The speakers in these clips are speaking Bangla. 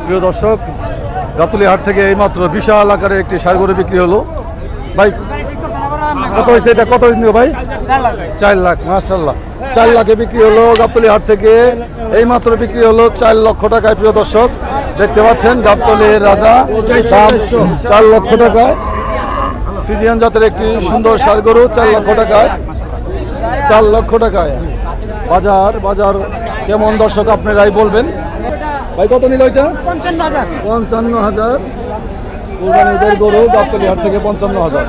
প্রিয় দর্শক, গাবতলী হাট থেকে এইমাত্র বিশাল আকারে একটি ষাঁড় গরু বিক্রি হলো। ভাই কত হয়েছে এটা? কত নিল ভাই? 4 লাখ। মাশাআল্লাহ, 4 লাখে বিক্রি হলো গাবতলী হাট থেকে। এইমাত্র বিক্রি হলো 4 লক্ষ টাকায়। প্রিয় দর্শক, দেখতে পাচ্ছেন গাবতলীর রাজা, দাম 4 লক্ষ টাকায়। ফ্রিজিয়ান জাতের একটি সুন্দর ষাঁড় গরু 4 লক্ষ টাকায়। 4 লক্ষ টাকায়। বাজার কেমন দর্শক আপনারাই বলবেন। ভাই কত নিল এটা? 55,000। কুরবানিদের গরু গাবতলী হাট থেকে 55,000।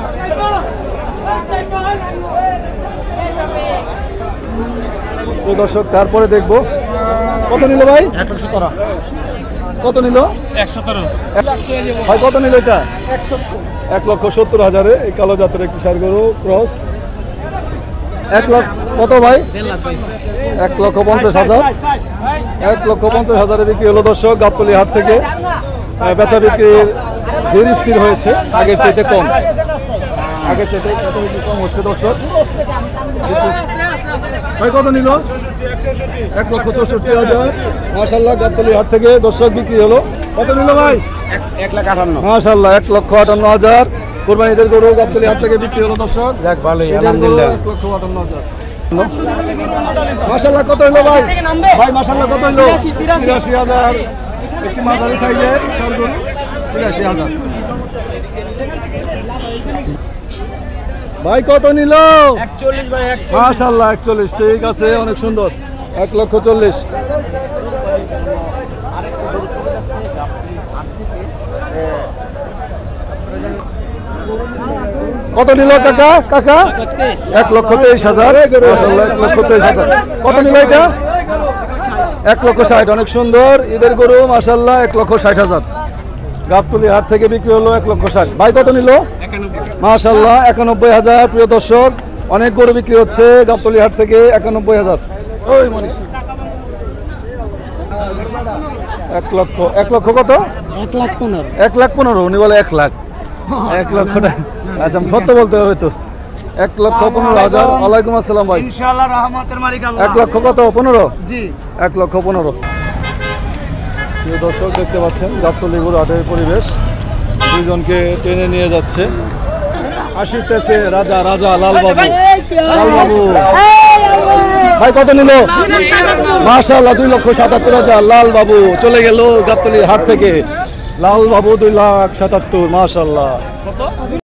দর্শক, তারপরে দেখবো কত নিল ভাই? 117। কত নিল? 117। ভাই কত নিল এটা? 1,70,000 এই কালো জাতের একটি ষাঁড় গরু ক্রস। 1 লাখ কত ভাই? 1,50,000। 1,50,000 বিক্রি হলো দর্শক গাবতলী হাট থেকে। বেচা বিক্রির ধীর স্থির হয়েছে, আগের চাইতে কম। আগের চাইতে কম হচ্ছে দর্শক। ভাই কত নিল? 1,64,000। মাশাআল্লাহ, গাবতলী হাট থেকে দর্শক বিক্রি হলো। কত নিল ভাই? 1,58,000। মাশাআল্লাহ, 1,58,000 কুরবানিদের গরু গাবতলী হাট থেকে বিক্রি হলো দর্শক। যাক, ভালোই, আলহামদুলিল্লাহ। 1,58,000। মাশাআল্লাহ, কত হলো ভাই? ভাই মাশাআল্লাহ কত হলো? 83,000। একটি মাঝারি সাইজের ষাঁড় গরু 83,000। ভাই কত নিল? 41 ভাই। মাশাআল্লাহ, 41। ঠিক আছে, অনেক সুন্দর। 1,40,000। কত নিল কাকা? 1,23,000। মাশাআল্লাহ, 1,23,000। কত নিল এটা? 1,60,000। অনেক সুন্দর ঈদের গরু মাশাআল্লাহ, 1,60,000। গাবতলী হাট থেকে বিক্রি হলো 1,60,000। ভাই কত নিল? 91। মাশাআল্লাহ, 91,000। প্রিয় দর্শক, অনেক গরু বিক্রি হচ্ছে গাবতলী হাট থেকে। 91,000। ওই মনীষ 1 লক্ষ। 1 লক্ষ কত? 1,15,000। 1,15,000। উনি বলে 1 লাখ। 1 লক্ষ টাকা। আচ্ছা, সত্য বলতে হবে তো। 1,15,000। ওয়ালাইকুম আসসালাম ভাই। ইনশাআল্লাহ রহমতের মালিক আল্লাহ। 1 লক্ষ কত? 15? জি। 1,15,000। প্রিয় দর্শক, দেখতে পাচ্ছেন গাবতলী গরু হাটের পরিবেশ। দুইজনকে টেনে নিয়ে যাচ্ছে। আসিতেছে রাজা লালবাবু। লালবাবু ভাই কত নিল? মাশাআল্লাহ, 2,77,000। লালবাবু চলে গেল গাবতলীর হাট থেকে। লালবাবু 2,77,000। মাশাআল্লাহ,